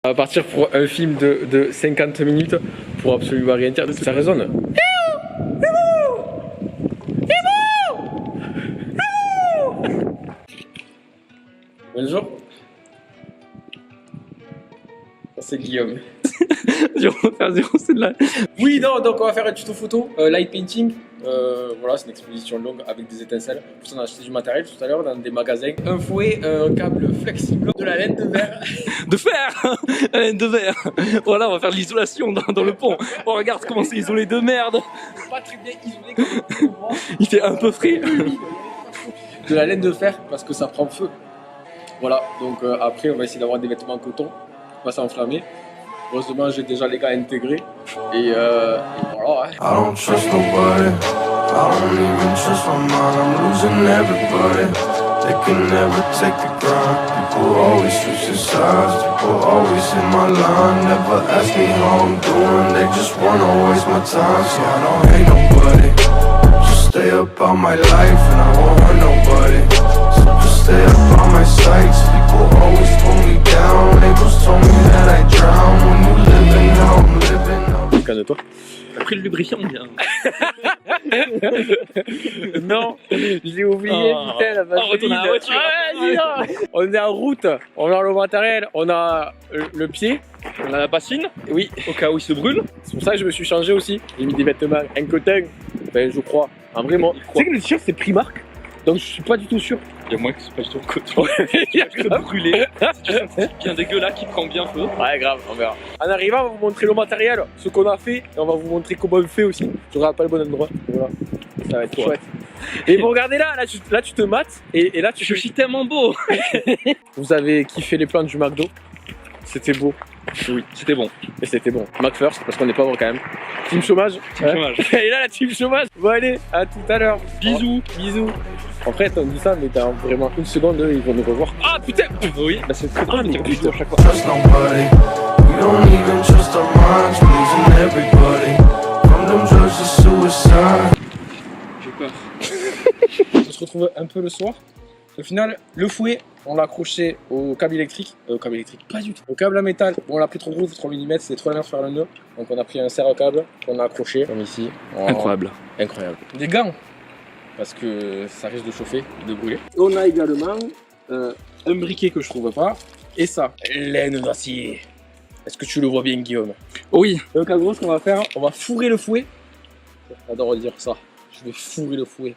On va partir pour un film de 50 minutes pour absolument rien dire. Ça résonne. Bonjour. C'est Guillaume. C'est de la... Oui, non, donc on va faire un tuto photo, light painting. Voilà, c'est une exposition longue avec des étincelles. Pour ça, on a acheté du matériel tout à l'heure dans des magasins. Un fouet, un câble flexible, de la laine de verre. De fer. La laine de verre. Voilà, on va faire de l'isolation dans le pont. On regarde comment c'est isolé de merde. Pas très bien isolé comme on voit. Il fait un peu frais. De la laine de fer parce que ça prend feu. Voilà, donc après on va essayer d'avoir des vêtements en coton, pas s'enflammer. Heureusement j'ai déjà les gars intégrés et voilà. Hein. I don't trust nobody. I don't even trust my mind. I'm losing everybody. They can never take the ground. People always switching sides. People always in my line. Never ask me how I'm doing. They just wanna waste my time. See, I don't hate nobody. Just stay up on my life and I won't hurt nobody. So just stay up on my sights. People always pull me down. Neighbors told me that I drown. When you living how I'm living. Calme-toi. Après le lubrifiant, bien. Non, j'ai oublié, putain, la On retourne à la voiture. On est en route, on a le matériel, on a le pied. On a la bassine, Oui, au cas où il se brûle. c'est pour ça que je me suis changé aussi. J'ai mis des vêtements, un cotin, enfin je crois. En vrai, moi, tu sais que le t-shirt c'est Primark, donc je suis pas du tout sûr. Il y a moins que c'est pas du tout le coton. Il y a Je peux brûler. C'est un truc bien dégueulasse qui prend bien feu. Ouais, grave, on verra. En arrivant, on va vous montrer le matériel, ce qu'on a fait, et on va vous montrer comment on fait aussi. Je regarde pas le bon endroit. Voilà. Ça va être chouette. Et vous regardez là tu te mates, et là tu Je suis tellement beau. Vous avez kiffé les plans du McDo. C'était beau. Oui, c'était bon. Et c'était bon. McFirst, parce qu'on est pauvre quand même. Team chômage. Team chômage. Et là, la team chômage. Bon, allez, à tout à l'heure. Bisous. Bisous. En fait, on dit ça, mais dans vraiment une seconde, ils vont nous revoir. Ah putain. Oui, bah c'est très Ah, drôle de mais dire bisous à chaque fois. Trust nobody. We don't even trust our minds. We're losing everybody. From them drugs to suicide. J'ai peur. On se retrouve un peu le soir. Au final, le fouet, on l'a accroché au câble électrique. Câble électrique, pas du tout. Au câble à métal, bon, on l'a pris trop gros, 3 mm, c'était trop la merde de faire le nœud. Donc on a pris un serre-câble qu'on a accroché, comme ici. Oh, Incroyable. Incroyable. Des gants, parce que ça risque de chauffer, de brûler. On a également un briquet que je trouve pas. Et ça, laine d'acier. Est-ce que tu le vois bien, Guillaume? Oui. Donc en gros, ce qu'on va faire, on va fourrer le fouet. J'adore dire ça. Je vais fourrer le fouet.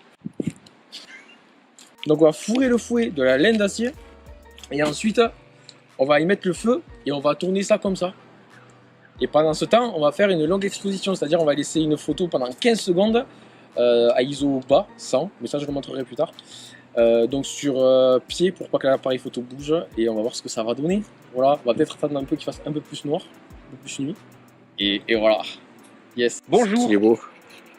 Donc on va fourrer le fouet de la laine d'acier et ensuite on va y mettre le feu et on va tourner ça comme ça. Et pendant ce temps on va faire une longue exposition, c'est-à-dire on va laisser une photo pendant 15 secondes à ISO bas, 100, mais ça je le montrerai plus tard. Donc sur pied pour pas que l'appareil photo bouge et on va voir ce que ça va donner. Voilà, on va peut-être attendre un peu qu'il fasse un peu plus noir, un peu plus nuit. Et voilà. Yes. Bonjour. Il est beau.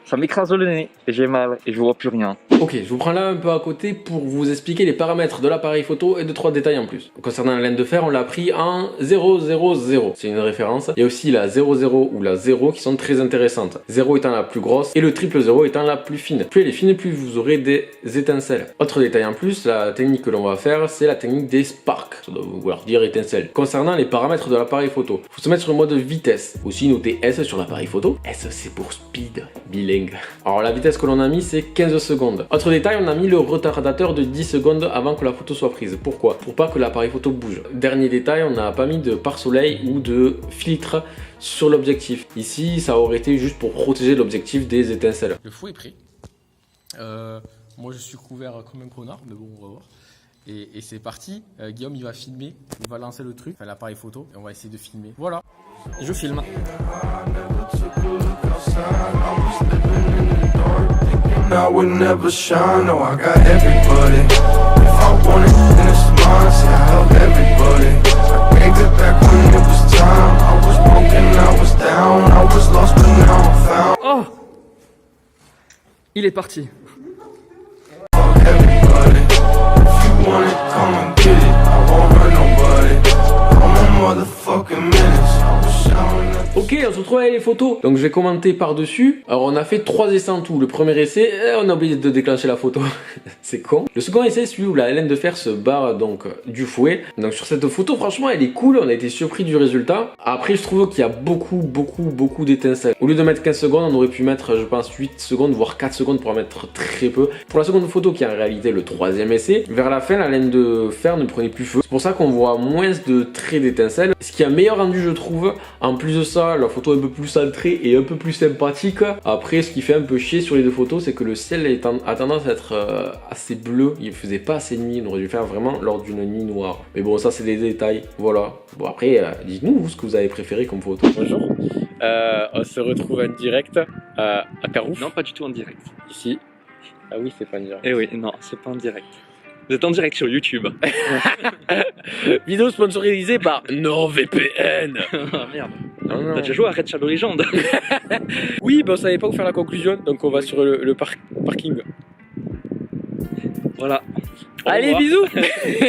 Ça m'écrase le nez et j'ai mal et je vois plus rien. Ok, je vous prends là un peu à côté pour vous expliquer les paramètres de l'appareil photo et 2-3 détails en plus. Concernant la laine de fer, on l'a pris en 000, c'est une référence. Il y a aussi la 00 ou la 0 qui sont très intéressantes. 0 étant la plus grosse et le triple 0 étant la plus fine. Plus elle est fine, plus vous aurez des étincelles. Autre détail en plus, la technique que l'on va faire, c'est la technique des sparks. Ça doit vouloir dire étincelles. Concernant les paramètres de l'appareil photo, il faut se mettre sur le mode vitesse. Aussi noter S sur l'appareil photo. S c'est pour speed, bilingue. Alors la vitesse que l'on a mis c'est 15 secondes. Autre détail, on a mis le retardateur de 10 secondes avant que la photo soit prise. Pourquoi? Pour pas que l'appareil photo bouge. Dernier détail, on n'a pas mis de pare-soleil ou de filtre sur l'objectif. Ici, ça aurait été juste pour protéger l'objectif des étincelles. Le fouet est prêt. Moi je suis couvert comme un connard, mais bon on va voir. Et c'est parti, Guillaume il va filmer, il va lancer le truc, enfin l'appareil photo, et on va essayer de filmer. Voilà, je filme. I would never shine, no, I got everybody. If I want it, then it's mine, see, I help everybody. I gave it back when it was time. I was broken, I was down, I was lost, but now I'm found. Oh! Il est parti. Fuck everybody. If you want it, come and get it. I won't hurt nobody. I'm a motherfucking menace. I was Ok, on se retrouve avec les photos. Donc je vais commenter par-dessus. Alors on a fait 3 essais en tout. Le premier essai, on a oublié de déclencher la photo. C'est con. Le second essai, celui où la laine de fer se barre donc du fouet. Donc sur cette photo, franchement, elle est cool. On a été surpris du résultat. Après, je trouve qu'il y a beaucoup d'étincelles. Au lieu de mettre 15 secondes, on aurait pu mettre, je pense, 8 secondes, voire 4 secondes pour en mettre très peu. Pour la seconde photo, qui est en réalité le troisième essai, vers la fin, la laine de fer ne prenait plus feu. C'est pour ça qu'on voit moins de traits d'étincelles. Ce qui a meilleur rendu, je trouve. En plus de ça, la photo est un peu plus centrée et un peu plus sympathique. Après, ce qui fait un peu chier sur les deux photos, c'est que le ciel a tendance à être assez bleu. Il faisait pas assez de nuit. On aurait dû faire vraiment lors d'une nuit noire. Mais bon, ça, c'est des détails. Voilà. Bon, après, dites-nous vous ce que vous avez préféré comme photo. Bonjour. On se retrouve en direct à Carouf. Non, pas du tout en direct. Ici. Ah oui, c'est pas en direct. Eh oui, non, c'est pas en direct. Vous êtes en direct sur YouTube. Vidéo sponsorisée par NordVPN. Ah merde. Non, non. T'as déjà joué à Red Shadow Legend? Oui, ben on savait pas où faire la conclusion, donc on va sur le parking. Voilà. Au Allez, revoir. bisous.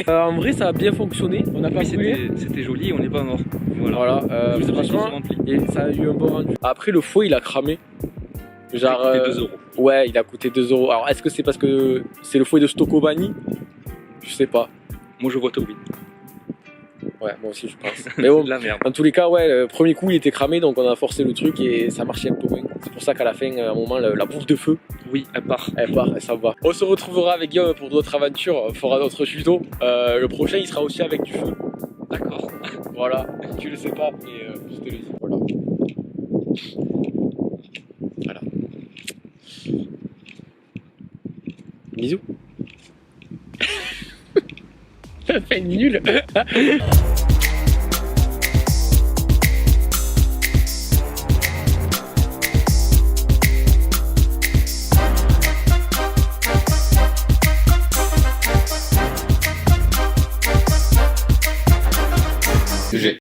En vrai, ça a bien fonctionné. On n'a pas Oui, brûlé. c'était joli et on n'est pas mort. Voilà, Tous les objectifs franchement, sont remplis. et ça a eu un bon rendu. Après, le fouet, il a cramé. Genre, C'était 2 €. ouais, il a coûté 2 €. Alors, est-ce que c'est parce que c'est le fouet de Stokobani? Je sais pas. Moi je vois Tobin. Ouais, moi aussi, je pense. Mais Mais bon, de la merde. dans tous les cas, ouais, le premier coup, il était cramé, donc on a forcé le truc et ça marchait un peu moins. C'est pour ça qu'à la fin, à un moment, la boule de feu, Oui, elle part. elle part et ça va. On se retrouvera avec Guillaume pour d'autres aventures, on fera d'autres tutos. Le prochain, il sera aussi avec du feu. D'accord. Voilà, tu le sais pas, mais je te le dis. Voilà. Voilà. Bisous. Ça fait nul.